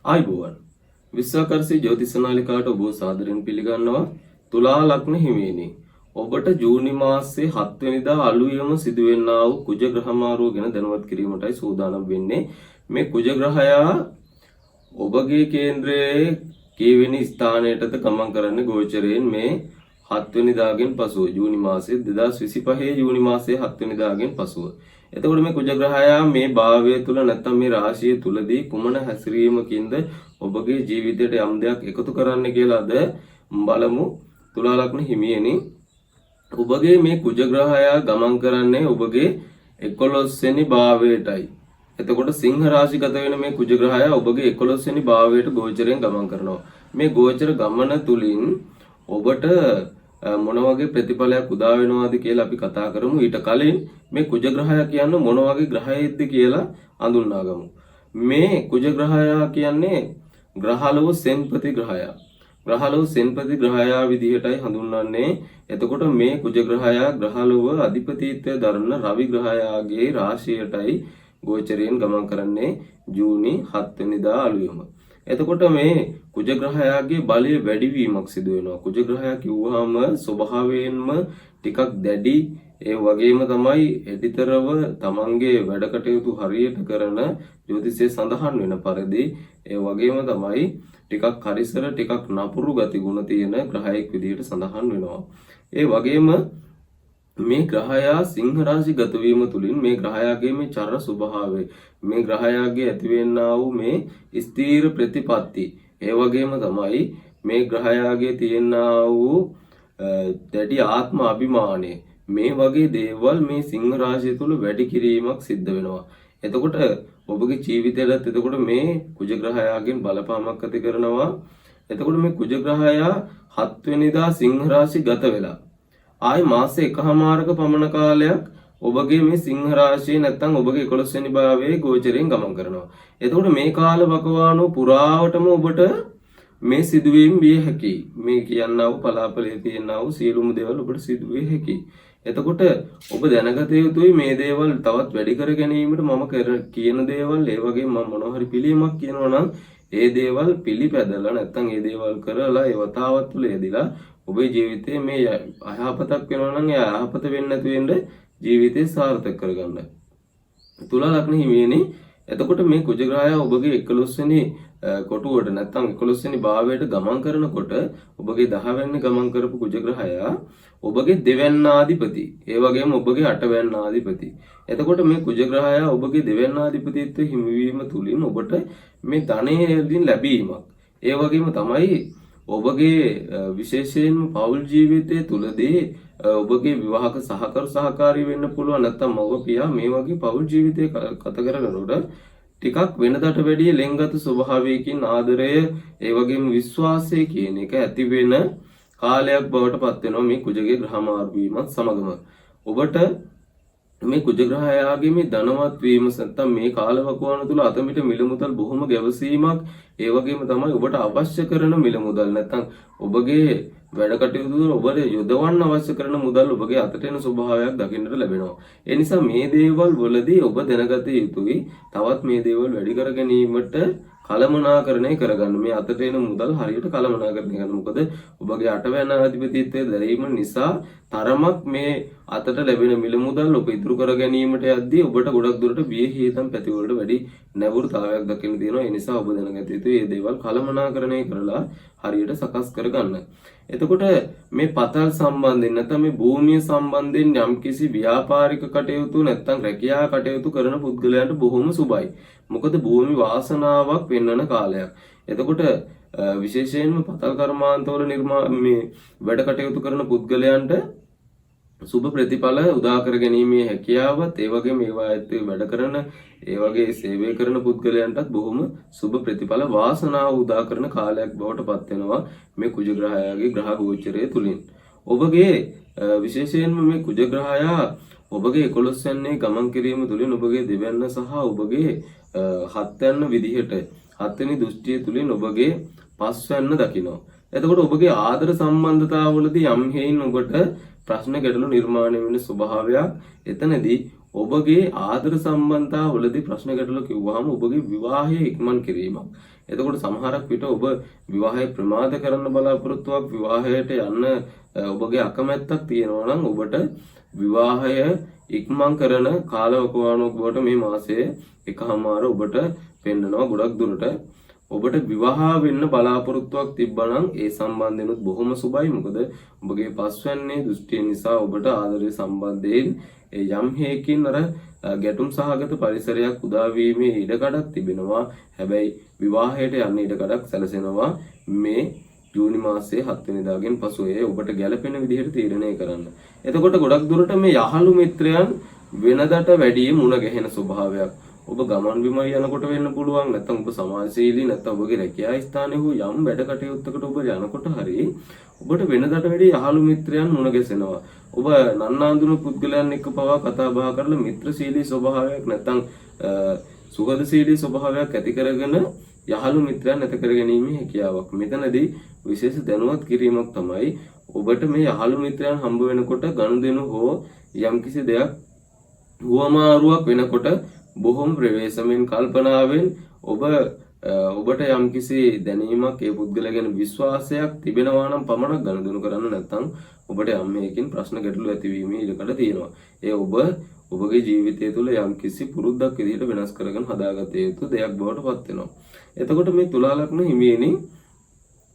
ආයුබෝවන් විශ්වාකර්ෂී ජ්‍යොතිෂ නාලිකාවට ඔබ සාදරයෙන් පිළිගන්නවා. තුලා ලග්න හිමියනි, ඔබට ජූනි මාසයේ 7 වෙනිදා අලුයම සිදුවෙන්නා වූ කුජ ග්‍රහ මාරුව ගැන දැනුවත් කිරීමටයි සූදානම් වෙන්නේ. මේ කුජ ග්‍රහයා ඔබගේ කේන්ද්‍රයේ කීවෙනි ස්ථානයටද ගමන් කරන්නේ ගෝචරයෙන් මේ 7 වෙනිදාගෙන් පසුව ජූනි මාසයේ 2025 ජූනි මාසයේ 7 වෙනිදාගෙන් පසුව. එතකොට මේ කුජ ග්‍රහයා මේ භාවය තුල නැත්නම් මේ රාශිය තුලදී කුමන හැසිරීමකින්ද ඔබගේ ජීවිතයට යම් දෙයක් එකතු කරන්න කියලාද බලමු. තුලා ලග්න හිමියනි, ඔබගේ මේ කුජ ග්‍රහයා ගමන් කරන්නේ ඔබගේ 11 වෙනි භාවයටයි. එතකොට සිංහ රාශිගත වෙන මේ කුජ ග්‍රහයා ඔබගේ 11 වෙනි භාවයට ගෝචරයෙන් ගමන් කරනවා. මේ ගෝචර ගමන තුලින් ඔබට මොන වගේ ප්‍රතිඵලයක් උදා වෙනවද කියලා අපි කතා කරමු. ඊට කලින් මේ කුජ ග්‍රහයා කියන්නේ මොන වගේ ග්‍රහයෙක්ද කියලා හඳුන්වා ගමු. මේ කුජ ග්‍රහයා කියන්නේ ග්‍රහලෝක සෙන්පති ග්‍රහයා. ග්‍රහලෝක සෙන්පති ග්‍රහයා විදිහටයි හඳුන්වන්නේ. එතකොට මේ කුජ ග්‍රහයා ග්‍රහලෝක අධිපතිත්වය දරන රවි ග්‍රහයාගේ රාශියටයි ගෝචරයෙන් ගමන් කරන්නේ ජූනි 7 වෙනිදා අලුයම. එතකොට මේ කුජ ග්‍රහයාගේ බලය වැඩිවීමක් සිදු වෙනවා. කුජ ග්‍රහයා කිව්වහම ස්වභාවයෙන්ම ටිකක් දැඩි, ඒ වගේම තමයි එඩිතරව තමන්ගේ වැඩ කටයුතු හරියට කරන ජ්‍යොතිෂයේ සඳහන් වෙන පරිදි ඒ වගේම තමයි ටිකක් හරිසර ටිකක් නපුරු ගති ගුණ තියෙන ග්‍රහයෙක් විදිහට සඳහන් වෙනවා. ඒ වගේම මේ ග්‍රහයා සිංහ රාශි ගත වීම තුලින් මේ ග්‍රහයාගේ මේ චර ස්වභාවය, මේ ග්‍රහයාගේ ඇතිවෙනා වූ මේ ස්ථීර ප්‍රතිපත්ති, ඒ වගේම තමයි මේ ග්‍රහයාගේ තියෙනා වූ දැඩි ආත්ම අභිමානය, මේ වගේ දේවල් මේ සිංහ රාශිය තුල වැඩි කිරීමක් සිද්ධ වෙනවා. එතකොට ඔබගේ ජීවිතයටත් එතකොට මේ කුජ ග්‍රහයාගෙන් බලපෑමක් ඇති කරනවා. එතකොට මේ කුජ ග්‍රහයා 7 වෙනිදා සිංහ රාශි ගත වෙලා ආයි මාස එකහමාරක පමණ කාලයක් ඔබගේ මේ සිංහ රාශිය නැත්නම් ඔබගේ 11 වෙනි භාවයේ ගෝචරයෙන් ගමන් කරනවා. එතකොට මේ කාල වකවානුව පුරාවටම ඔබට මේ සිදුවීම් විය හැකියි. මේ කියන්නා වූ පලාපලයේ තියෙනා වූ සියලුම දේවල් ඔබට සිදු විය හැකියි. එතකොට ඔබ දැනගත යුතුයි මේ දේවල් තවත් වැඩි කර ගැනීමට මම කියන දේවල්, ඒ වගේම මම මොනවා හරි පිළියමක් කියනවා නම් ඒ දේවල් පිළිපැදලා නැත්නම් ඒ දේවල් කරලා ඒ වතාවත් තුළ යෙදিলা ඔබේ ජීවිතේ මේ අයහපතක් වෙනවා නම් ඒ අයහපත වෙන්නේ නැති වෙන්න ජීවිතේ සාර්ථක කරගන්න. තුලා ලග්න හිමියනි, එතකොට මේ කුජ ග්‍රහයා ඔබගේ 11 වෙනි කොටුවට නැත්නම් 11 වෙනි භාවයට ගමන් කරනකොට ඔබගේ 10 වෙනි ගමන් කරපු කුජ ග්‍රහයා ඔබගේ දෙවැන්නාධිපති, ඒ වගේම ඔබගේ අටවැන්නාධිපති. එතකොට මේ කුජ ග්‍රහයා ඔබගේ දෙවැන්නාධිපතිත්වයේ හිමිවීම තුලින් ඔබට මේ ධනයෙන් ලැබීමක්, ඒ වගේම තමයි ඔබගේ විශේෂයෙන්ම පෞල් ජීවිතයේ තුලදී ඔබගේ විවාහක සහකාරී වෙන්න පුළුවන්. නැත්නම් මව පියා මේ වගේ පෞල් ජීවිතය ගත කරනකොට ටිකක් වෙනදාට වැඩිය ලෙන්ගත ස්වභාවයකින් ආදරය, ඒ වගේම විශ්වාසය කියන එක ඇති වෙන කාලයක් බවට පත් වෙනවා මේ කුජගේ ග්‍රහ මාරු වීමත් සමගම. ඔබට මේ කුජ ග්‍රහයාගේ මේ ධනවත් වීම නැත්නම් මේ කාලවකවානුව තුල අතමිට මිල මුදල් බොහොම ගැවසීමක්, ඒ වගේම තමයි ඔබට අවශ්‍ය කරන මිල මුදල් නැත්නම් ඔබගේ වැඩ කටයුතු වල ඔබට යොදවන්න අවශ්‍ය කරන මුදල් ඔබගේ අතට එන ස්වභාවයක් දකින්නට ලැබෙනවා. ඒ නිසා මේ දේවල් වලදී ඔබ දැනගත යුතුයි තවත් මේ දේවල් වැඩි කර ගැනීමට කලමනාකරණය කරගන්න. මේ අතට එන මුදල් හරියට කලමනාකරණය කරන්න. මොකද ඔබගේ අටවැන්න අධිපතිත්වයේ දැරීම නිසා තරමක් මේ අතට ලැබෙන මිල මුදල් ඔබ ඉදිරි කර ගැනීමට යද්දී ඔබට ගොඩක් දුරට බිය හේතම් පැති වලට වැඩි නැඹුරුතාවයක් දකින්න තියෙනවා. ඒ නිසා ඔබ දැනගත යුතුයි මේ දේවල් කලමනාකරණය කරලා හරියට සකස් කරගන්න. එතකොට මේ පතල් සම්බන්ධයෙන් නැත්නම් මේ භූමිය සම්බන්ධයෙන් යම්කිසි ව්‍යාපාරික කටයුතු නැත්නම් රැකියා කටයුතු කරන පුද්ගලයන්ට බොහොම සුබයි. මොකද භූමි වාසනාවක් වෙන්නන කාලයක්. එතකොට විශේෂයෙන්ම පතල් කර්මාන්තවල මේ වැඩ කටයුතු කරන පුද්ගලයන්ට සුබ ප්‍රතිඵල උදා කර ගැනීමේ හැකියාවත්, ඒ වගේම ඒවා ඇත්තේ වැඩ කරන ඒ වගේ සේවය කරන පුද්ගලයන්ටත් බොහොම සුබ ප්‍රතිඵල වාසනාව උදා කරන කාලයක් බවට පත් වෙනවා මේ කුජ ග්‍රහයාගේ ග්‍රහ ගෝචරය තුලින්. ඔබගේ විශේෂයෙන්ම මේ කුජ ග්‍රහයා ඔබගේ 11 වෙනි ගමන් කිරීම තුලින් ඔබගේ දෙවැන්න සහ ඔබගේ 7 වෙනි විදිහට 7 වෙනි දෘෂ්ටිය තුලින් ඔබගේ 5 වෙනි දකිනවා. එතකොට ඔබගේ ආදර සම්බන්ධතාවවලදී යම් හේයින් ඔබට ප්‍රශ්න ගැටලු නිර්මාණය වෙන ස්වභාවයක් එතනදී ඔබගේ ආදර සම්බන්ධතාවලදී ප්‍රශ්න ගැටලු කිව්වහම ඔබගේ විවාහය ඉක්මන් කිරීමක්. එතකොට සමහරක් විට ඔබ විවාහය ප්‍රමාද කරන්න බලාපොරොත්තුවක් විවාහයට යන්න ඔබගේ අකමැත්තක් තියෙනවා නම් ඔබට විවාහය ඉක්මන් කරන කාලවකවානුවක් බවට මේ මාසයේ එකමාර ඔබට පෙන්නනවා. ගොඩක් දුරට ඔබට විවාහ වෙන්න බලාපොරොත්තුවක් තිබ්බනම් ඒ සම්බන්ධෙනුත් බොහොම සුබයි. මොකද ඔබගේ පස්වැන්නේ දෘෂ්ටිය නිසා ඔබට ආදරය සම්බන්ධයෙන් යම් හේකින් අර ගැටුම් සහගත පරිසරයක් උදා වීමේ ඉඩකඩක් තිබෙනවා. හැබැයි විවාහයට යන්න ඉඩකඩක් සැලසෙනවා මේ ජූනි මාසයේ 7 වෙනිදාගෙන් පසු. ඒ ඔබට ගැළපෙන විදිහට තීරණය කරන්න. එතකොට ගොඩක් දුරට මේ යහළු මිත්‍රයන් වෙනදට වැඩිය මුණ ගැහෙන ස්වභාවයක් ඔබ ගමන් බිමන් යනකොට වෙන්න පුළුවන්. නැත්නම් ඔබ සමාජශීලී නැත්නම් ඔබගේ රැකියා ස්ථානයේ හෝ යම් වැඩ කටයුත්තකට ඔබ යනකොට හරි ඔබට වෙනදට වැඩිය යහළු මිත්‍රයන් මුණ ගැසෙනවා. ඔබ නන්නාඳුන පුද්ගලයන් එක්ක පවා කතා බහ කරලා මිත්‍රශීලී ස්වභාවයක් නැත්නම් සුහදශීලී ස්වභාවයක් ඇති කරගෙන යහළු මිත්‍රයන් ඇති කර ගැනීමේ හැකියාවක්. මෙතනදී විශේෂ දැනුවත් කිරීමක් තමයි ඔබට මේ යහළු මිත්‍රයන් හම්බ වෙනකොට ගනුදෙනු හෝ යම්කිසි දෙයක් හුවමාරුවක් වෙනකොට බොහොම ප්‍රවේශමෙන් කල්පනාවෙන් ඔබට යම්කිසි දැනීමක් ඒ පුද්ගලයා ගැන විශ්වාසයක් තිබෙනවා නම් පමණක් ගනුදෙනු කරන්න. නැත්නම් ඔබට යම් මේකින් ප්‍රශ්න ගැටලු ඇතිවීමේ ඉඩකඩ තියෙනවා. ඒ ඔබගේ ජීවිතය තුළ යම්කිසි පුරුද්දක් විදිහට වෙනස් කරගෙන හදාගත යුතු දෙයක් බවට පත් වෙනවා. එතකොට මේ තුලා ලග්න හිමියනි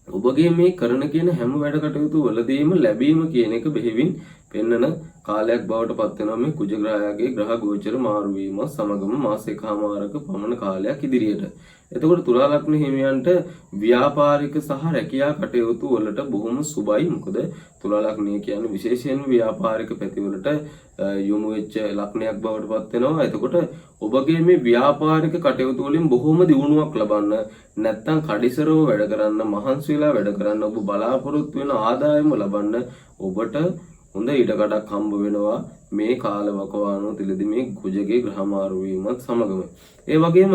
ඔබගේ මේ කරන කියන හැම වැඩ කටයුතු වලදීම ලැබීම කියන එක බෙහෙවින් පෙන්වන කාලයක් බවට පත් වෙනවා මේ කුජ ග්‍රහයාගේ ග්‍රහ ගෝචර මාරු වීම සමගම මාස එකමාරක පමණ කාලයක් ඉදිරියට. එතකොට තුලා ලග්න හිමියන්ට ව්‍යාපාරික සහ රැකියා කටයුතු වලට බොහොම සුබයි. මොකද තුලා ලග්නය කියන්නේ විශේෂයෙන් ව්‍යාපාරික පැතිවලට යොමු වෙච්ච ලග්නයක් බවට පත් වෙනවා. එතකොට ඔබගේ මේ ව්‍යාපාරික කටයුතු වලින් බොහොම දියුණුවක් ලබන්න නැත්නම් කඩිසරව වැඩ කරන්න මහන්සි වෙලා වැඩ කරන්න ඔබ බලාපොරොත්තු වෙන ආදායම ලබන්න ඔබට හොඳ ඉඩකඩක් හම්බ වෙනවා මේ කාලවකවානුව තුළදී මේ කුජගේ ග්‍රහ මාරු වීමත් සමගම. ඒ වගේම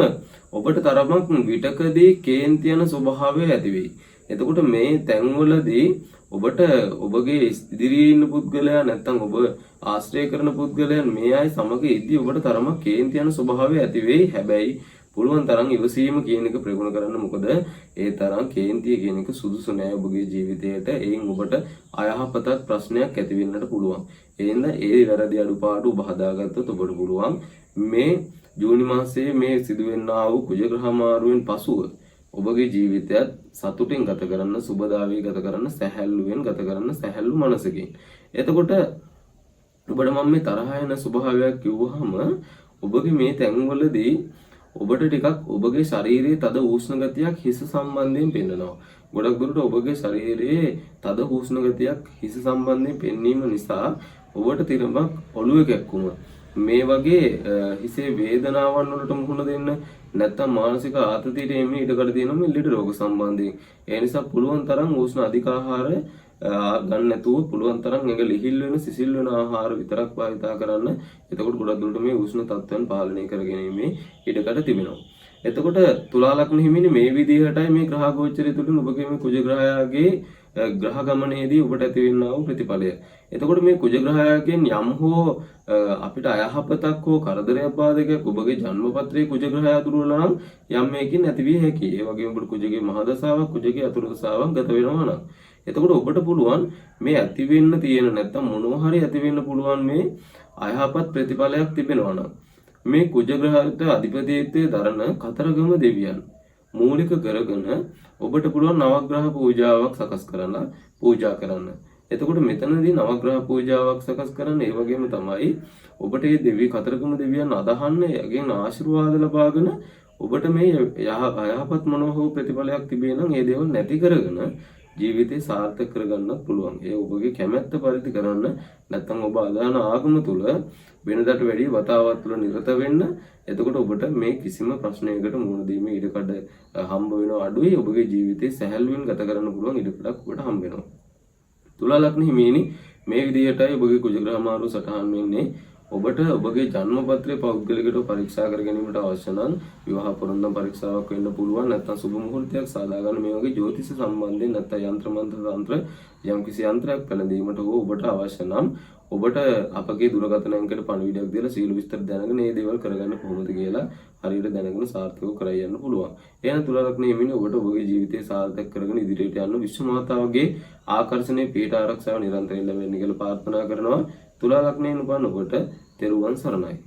ඔබට තරමක් විටකදී කේන්ති යන ස්වභාවය ඇති වෙයි. එතකොට මේ තැන්වලදී ඔබට ඔබගේ ඉදිරියේ ඉන්න පුද්ගලයා නැත්නම් ඔබ ආශ්‍රය කරන පුද්ගලයන් මේ අය සමග ඉදී ඔබට තරමක් කේන්ති යන ස්වභාවය ඇති වෙයි. හැබැයි පුළුවන් තරම් ඉවසීම කියන එක ප්‍රගුණ කරන්න. මොකද ඒ තරම් කේන්තිය කියන එක සුදුසු නෑ ඔබගේ ජීවිතයට. එයින් ඔබට අයහපතක් ප්‍රශ්නයක් ඇති වෙන්නට පුළුවන්. එහෙනම් ඒ වැරදි අඩුපාඩු ඔබ හදාගත්තොත් ඔබට පුළුවන් මේ ජූනි මාසයේ මේ සිදුවෙන්නා වූ කුජ ග්‍රහ මාරුවෙන් පසුව ඔබගේ ජීවිතයත් සතුටින් ගත කරන්න, සුබදාවී ගත කරන්න, සැහැල්ලුවෙන් ගත කරන්න, සැහැල්ලු මනසකින්. එතකොට ඔබට මම මේ තරහ යන ස්වභාවයක් කිව්වහම ඔබගේ මේ තැන්වලදී ඔබට ටිකක් ඔබගේ ශරීරයේ තද උෂ්ණ ගතියක් හිස සම්බන්ධයෙන් පෙන්නනවා. ගොඩක් දුරට ඔබගේ ශරීරයේ තද උෂ්ණ ගතියක් හිස සම්බන්ධයෙන් පෙන්වීම නිසා ඔබට තිරමක් ඔළුවේ කැක්කුම මේ වගේ හිසේ වේදනාවන් වලට මුහුණ දෙන්න නැත්නම් මානසික ආතතියට එන්නේ ඉඩකඩ තියෙනවා මේ ලෙඩ රෝග සම්බන්ධයෙන්. ඒ නිසා පුළුවන් තරම් උෂ්ණ අධික ආහාර ගන්න නැතුව පුළුවන් තරම් එක ලිහිල් වෙන සිසිල් වෙන ආහාර විතරක් භාවිතා කරන්න. එතකොට ගොඩක් දුරට මේ උෂ්ණ තත්ත්වයන් පාලනය කරගැනීමේ ඉඩකඩ තිබෙනවා. එතකොට තුලා ලග්න හිමිනි මේ විදිහටයි මේ ග්‍රහ ගෝචරය තුලින් ඔබගේ මේ කුජ ග්‍රහයාගේ ග්‍රහ ගමනේදී ඔබට ඇති වෙනා වූ ප්‍රතිඵලය. එතකොට මේ කුජ ග්‍රහයාගෙන් යම් හෝ අපිට අයහපතක් හෝ කරදරයක් බාධකයක් ඔබගේ ජන්මපත්‍රයේ කුජ ග්‍රහය දුර්වල නම් යම් මේකින් ඇති විය හැකියි. ඒ වගේම ඔබට කුජගේ මහදසාවක් කුජගේ අතුරුදසාවක් ගත වෙනවා නම් එතකොට ඔබට පුළුවන් මේ ඇති වෙන්න තියෙන නැත්නම් මොනවා හරි ඇති වෙන්න පුළුවන් මේ අයහපත් ප්‍රතිඵලයක් තිබෙනවා නම් මේ කුජ ග්‍රහයට අධිපතිත්වයේ දරන කතරගම දෙවියන් මූලික කරගෙන ඔබට පුළුවන් නවග්‍රහ පූජාවක් සකස් කරන්න පූජා කරන්න. එතකොට මෙතනදී නවග්‍රහ පූජාවක් සකස් කරන්න ඒ වගේම තමයි ඔබට මේ දෙවි කතරගම දෙවියන් අදහන්න යගෙන් ආශිර්වාද ලබාගෙන ඔබට මේ යහපත් මොනවා හෝ ප්‍රතිඵලයක් තිබේ නම් ඒ දේවල් නැති කරගෙන ජීවිතේ සාර්ථක කරගන්නත් පුළුවන්. ඒ ඔබගේ කැමැත්ත පරිදි කරන්න නැත්නම් ඔබ අදහන ආගම තුල වෙනදට වැඩි වතාවත් තුල නිරත වෙන්න. එතකොට ඔබට මේ කිසිම ප්‍රශ්නයකට මුහුණ දීමේ ඉඩකඩ හම්බ වෙනවා අඩුයි. ඔබගේ ජීවිතේ සැහැල්ලුවෙන් ගත කරන්න පුළුවන් ඉඩකඩක් ඔබට හම්බ වෙනවා. තුලා ලග්න හිමියනි මේ විදිහටයි ඔබගේ කුජ ග්‍රහ මාරු සටහන් වෙන්නේ. ඔබට ඔබගේ ජන්මපත්‍රය පෞද්ගලිකව පරීක්ෂා කර ගැනීමට අවශ්‍ය නම් විවාහ පොරොන්දම් පරීක්ෂාවක් වෙන්න පුළුවන්. නැත්නම් සුබ මුහුර්තයක් සාදා ගන්න මේ වගේ ජ්‍යොතිෂ සම්බන්ධයෙන් නැත්නම් යంత్ర මන්ත්‍ර තන්ත්‍ර යම්කිසි යන්ත්‍රයක් පැනදීමට හෝ ඔබට අවශ්‍ය නම් ඔබට අපගේ දුරකථන අංකයට පණිවිඩයක් දීලා සියලු විස්තර දැනගෙන මේ දේවල් කරගන්න කොහොමද කියලා හරියට දැනගෙන සාර්ථකව කර යන්න පුළුවන්. එහෙනම් තුලා ලග්න හිමිනේ ඔබට ඔබගේ ජීවිතය සාර්ථක කරගෙන ඉදිරියට යන්න විශ්ව මාතාවගේ ආකර්ෂණයේ පීඨ ආරක්ෂාව නිරන්තරයෙන් ලැබෙන්න කියලා ප්‍රාර්ථනා කරනවා. තුලා ලග්නයෙන් උපන් ඔබට තෙරුවන් සරණයි.